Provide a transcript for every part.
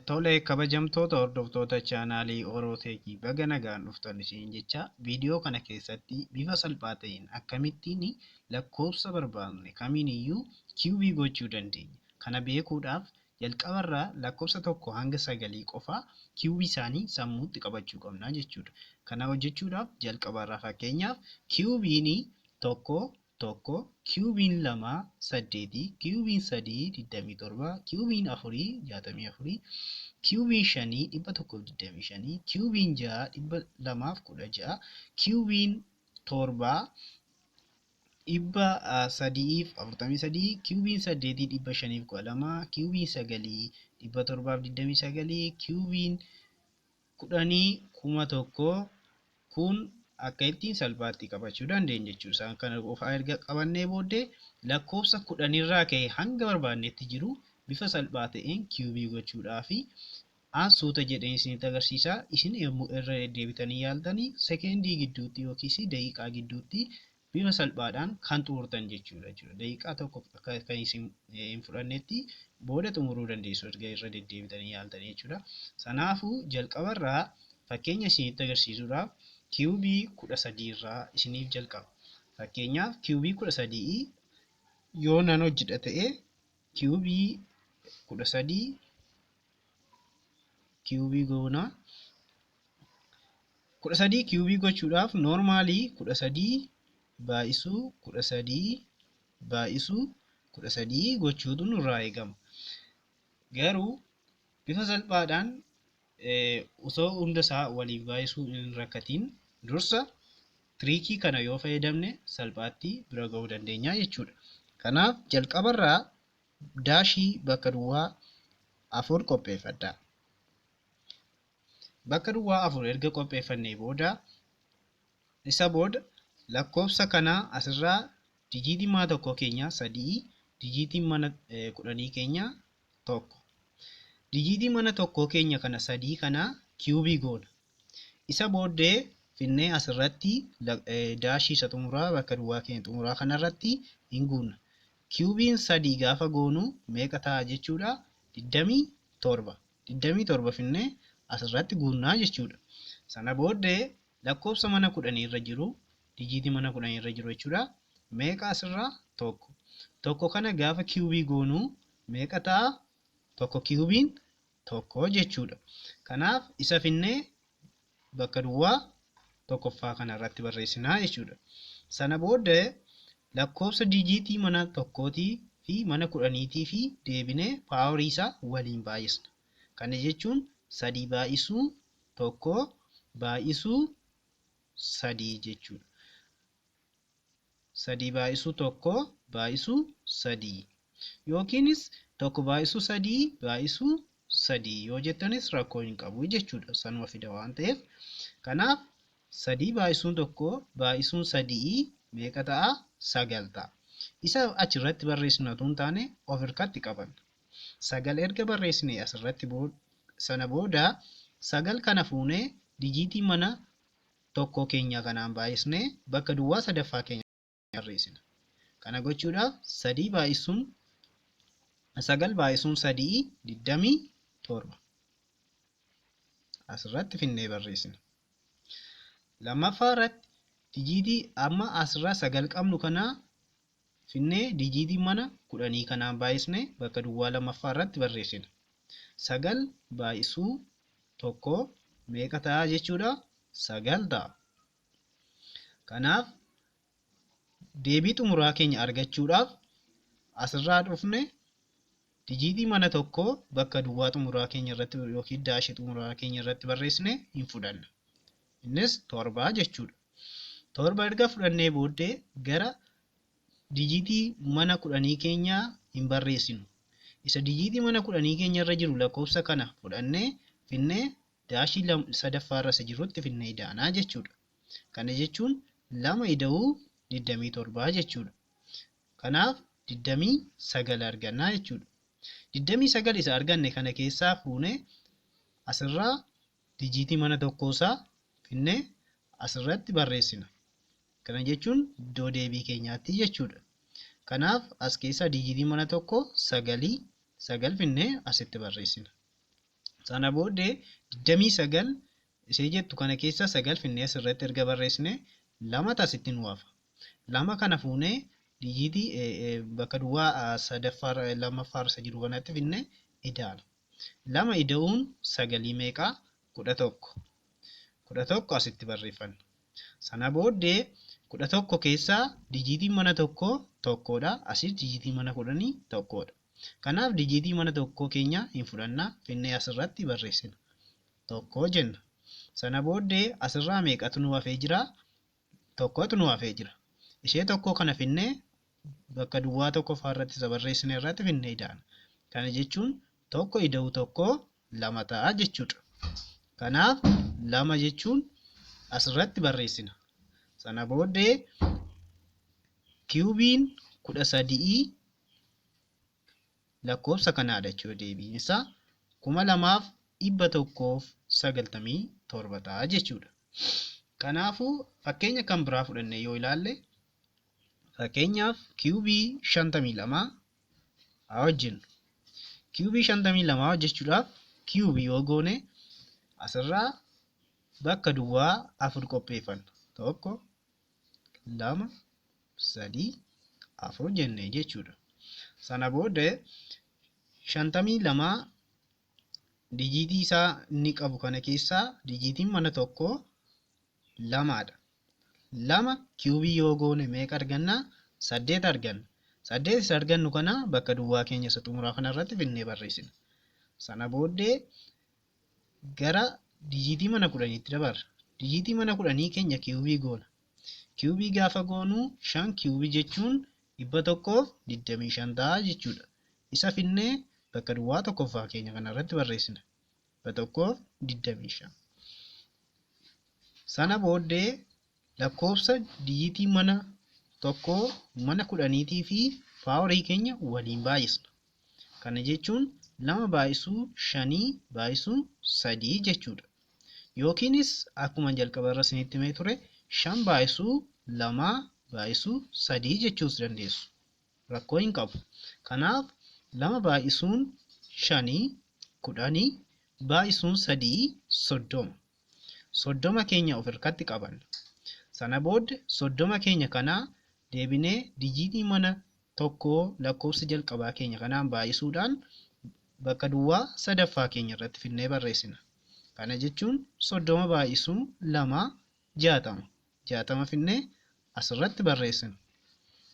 Tole kabajamtoota hordoftoota chaanaalii Orooteekii baga nagaan dhuftan isin jecha viidiyoo kana keessatti bifa salphaa ta'een akkamittiin lakkoofsa barbaadne kamiiniyyuu kiubii gochuu dandeenya. Kana beekuudhaaf jalqabarraa lakkoofsa tokko hanga 9 qofaa kiubii isaanii sammuutti qabachuu qabna jechuudha. Kana hojjechuudhaaf jalqabarraa fakkeenyaaf kiubiin tokko tokko, kiubiin 2 8, kiubiin 3 27, kiubiin 4 64, kiubiin 5 125, kiubiin 6 216, kiubiin 7 343, kiubiin 8 512, kiubiin 9 729, kiubiin 10 1000 kun akka ittiin salphaatti qabachuu dandeenya jechuudha. Kana qofaa erga qabannee booddee lakkoofsa 10 irraa ka'ee hanga barbaannetti jiru bifa salphaa ta'een kiubii gochuudhaaf aansuuta jedheen isinitti agarsiisa. Isin yommuu irra deddeebitanii yaaltanii sekeendii gidduutti yookiis daqiiqaa gidduutti bifa salphaadhaan kan xumurtan jechuudha. Daqiiqaa tokko kan isin hin fudhannetti booda xumuruu dandeessu erga irra deddeebitanii yaaltanii jechuudha. Kanaafuu jalqabarraa fakkeenya isinitti agarsiisuudhaaf kiubii 13 irraa isiniif jalqaba. Fakkeenyaaf kiubii 13 yoo nan hojjedha ta'e kiubii 13 kiubii goona. 13 kiubii gochuudhaaf noormaalii 13 baay'isuu 13 baay'isuu 13 gochuutu nurraa eegama. Garuu bifa salphaadhaan osoo hunda isaa waliif baay'isuu hin rakkatiin dursa tiriikii kana yoo fayyadamne salphaatti bira ga'uu dandeenya jechuudha. Kanaaf jalqabarraa daashii bakka duwwaa 4 qopheeffadha. Bakka duwwaa 4 erga qopheeffannee booda lakkoofsa kana asirraa dijiitiin mana tokkoo keenya 3, dijiitiin mana 10 keenya 1. Dijiitii mana tokkoo keenya kana 3 kana kiubii goona. Isa booddee finnee asirratti daashii isa xumuraa bakka duwwaa keenya xumuraa kanarratti hin guunna. Kiubiin 3 gaafa goonu meeqa ta'a jechuudha? 27. 27 finnee asirratti guunnaa jechuudha. Sana booddee lakkoofsa mana 10 irra jiru, dijiitii mana 10 irra jiru jechuudha. Meeqa asirraa? 1. 1 kana gaafa kiubii goonu meeqa ta'a? 1 kiubiin 1 jechuudha. Kanaaf isa finnee bakka duwwaa tokkoffaa kana irratti barreessinaa jechuudha. Sana booddee lakkoofsa dijiitii mana tokkootii fi mana 10tii fi deebinee paaworii isaa waliin baay'isna. Kana jechuun 3 baay'isuu 1 baay'isuu 3 jechuudha. 3 baay'isuu 1 baay'isuu 3 yookiinis 1 baay'isuu 3 baay'isuu 3 yoo jettanis rakkoo hin qabu jechuudha. Sanuma fida waan ta'eef kanaaf 3 baay'isuun 1 baay'isuun 3 meeqa ta'a? 9 ta'a. Isa achirratti barreessinu osoo hin taane of harkatti qabanna. 9 erga barreessine asirratti sana booda 9 kana fuunee dijiitii mana tokkoo keenya kanaan baay'isnee bakka duwwaa sadaffaa keenya barreessina. Kana gochuudhaaf 3 baay'isuun 9 baay'isuun 3 27 asirratti finnee barreessina. Lammaffaa irratti dijiitii amma asirraa 9 qabnu kana finnee dijiitii mana 10 kanaan baay'isnee bakka duwwaa lammaffaa irratti barreessina. 9 baay'isuu 1 meeqa ta'a jechuudha? 9 ta'a. Kanaaf deebii xumuraa keenya argachuudhaaf asirraa dhufne dijiitii mana tokkoo bakka duwwaa xumuraa keenya irratti yookiin daashii xumuraa keenya irratti barreessine hin fudhanna. Innis 7 jechuudha. 7 erga fudhannee booddee gara dijiitii mana 10 keenyaa hin barreessinu. Isa dijiitii mana 10 keenya irra jiru lakkoofsa kana fudhannee finnee daashii sadaffaa irra jirutti finnee ida'anaa jechuudha. Kana jechuun 2 ida'uu 27 jechuudha. Kanaaf 29 argannaa jechuudha. 29 isa arganne kana keessaa fuunee asirraa dijiitii mana tokkoosaa finnee asirratti barreessina. Kana jechuun iddoo deebii keenyaatti jechuudha. Kanaaf as keessa dijiitii mana tokko 9 finnee asitti barreessina. Sana booddee 29 ishee jettu kana keessa 9 finnee asirratti erga barreessine 2 asitti nu hafa. 2 kana fuunee dijiitii bakka duwwaa sadaffaa lammaffaa irra jiru kanatti finnee idaana. 2 ida'uun 9 meeqaa? 11. 11 asitti barreeffanna. Sana booddee 11 keessaa dijiitiin mana tokkoo tokkodha. Asii dijiitii mana 10 tokkodha. Kanaaf dijiitii mana tokkoo keenya hin fudhannaa finnee asirratti barreessina. Tokko jenna. Sana booddee asirraa meeqatu nu hafee jira? Tokkotu nu hafee jira. Ishee tokko kana finnee bakka duwwaa tokkoffaa irratti isa barreessine irratti finnee idaana. Kana jechuun tokko ida'u tokko 2 ta'a jechuudha. Kanaaf 2 jechuun asirratti barreessina. Sana booddee kiubiin 13 lakkoofsa kanaadha jechuudha. Deebiin isaa 2197 ta'a jechuudha. Kanaafuu fakkeenya kan biraa fudhanne yoo ilaalle fakkeenyaaf kiubii 52 haa hojjennu. Kiubii 52 hojjechuudhaaf kiubii yoo goone asirraa bakka duwwaa 4 qopheeffanna. 1 2 3 4 jennee jechuudha. Sana booddee 52 dijiitii isaa inni qabu kana keessaa dijiitiin mana tokkoo 2dha. 2 kiubii yoo goone meeqa arganna? 8 arganna. 8 isa argannu kana bakka duwwaa keenya isa xumuraa kanarratti finnee barreessina. Sana booddee gara dijiitii mana 10tti dabarra. Dijiitii mana 10 keenya kiubii goona. Kiubii gaafa goonu 5 kiubii jechuun 125 ta'a jechuudha. Isa finnee bakka duwwaa tokkoffaa keenya kanarratti barreessina. 125. Sana booddee lakkoofsa dijiitii mana tokkoo mana 10tii fi paaworii keenya waliin baay'isna. Kana jechuun 2 baay'isuu 5 baay'isuu 3 jechuudha. Yookiinis akkuma jalqaba irra isinitti himee ture 5 baay'isuu 2 baay'isuu 3 jechuus dandeessu. Rakkoo hin qabu. Kanaaf 2 baay'isuun 5 10 baay'isuun 3 30. 30 keenya of harkatti qabanna. Sana booda 30 keenya kanaa deebinee dijiitii mana tokkoo lakkoofsa jalqabaa keenya kanaan baay'isuudhaan bakka duwwaa sadaffaa keenya irratti finnee barreessina. Kana jechuun 30 baay'isuu 2 60. 60 finnee asirratti barreessina.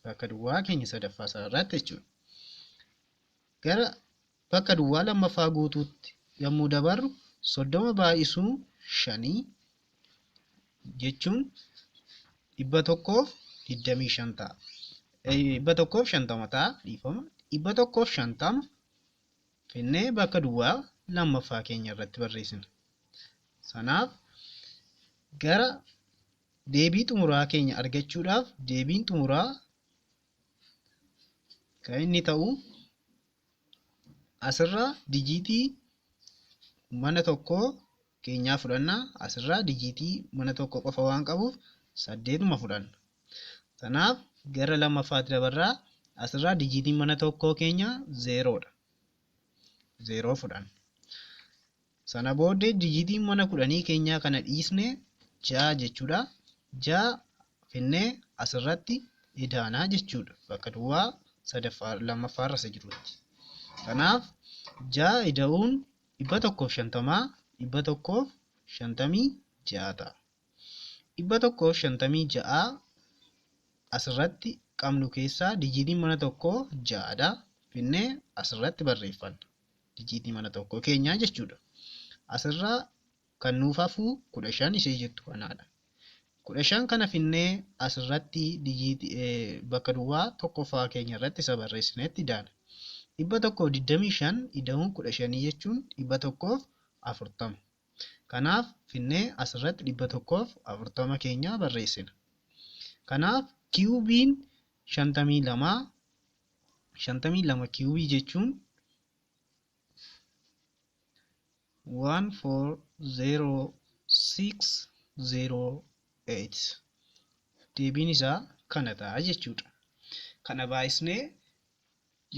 Bakka duwwaa keenya sadaffaa irratti jechuudha. Gara bakka duwwaa lammaffaa guutuutti yommuu dabarru 30 baay'isuu 5 jechuun 125 ta'a. 150 ta'a dhiifama. 150 finnee bakka duwwaa lammaffaa keenya irratti barreessina. Sanaaf gara deebii xumuraa keenya argachuudhaaf deebiin xumuraa kan inni ta'u asirraa dijiitii mana tokkoo keenyaa fudhannaa. Asirraa dijiitii mana tokko qofa waan qabuuf 8 fudhanna. Kanaaf gara lammaffaatti dabarraa asirraa dijiitiin mana tokkoo keenya 0dha. 0 fudhanna. Sana booddee dijiitiin mana 10 keenyaa kana dhiisne 6 jechuudha. 6 finnee asirratti idaanaa jechuudha. Bakka duwwaa lammaffaa irra jirutti. Kanaaf 6 ida'uun 150 156 ta'a. 156 asirratti qabnu keessaa dijiitiin mana tokkoo 6dha. Finnee asirratti barreeffanna. Dijiitii mana tokkoo keenyaa jechuudha. Asirraa kan nuuf hafu 15 ishee jettu kanaadha. 15 kana finnee asirratti dijiitii bakka duwwaa tokkoffaa keenya irratti isa barreessinetti idaana. 125 ida'uun 15 jechuun 140. Kanaaf finnee asirratti 140 keenya barreessina. Kanaaf kiubiin 52 kiubii jechuun 140,608. Deebiin isaa kana ta'a jechuudha. Kana baay'isnee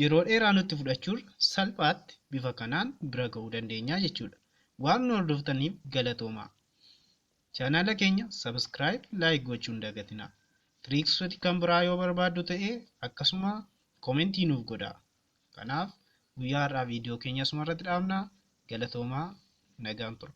yeroo dheeraa nutti fudhachuun salphaatti bifa kanaan bira ga'uu dandeenya jechuudha. Waan nu hordoftaniif galatoomaa. Chaanaala keenya subscribe, like gochuun dagatinaa. Tiriiksoti kan biraa yoo barbaaddu ta'e akkasuma komentii nuuf godhaa. Kanaaf guyyaa har'aa viidiyoo keenya asuma irratti dhaabna. Galatoomaa, nagaan tura.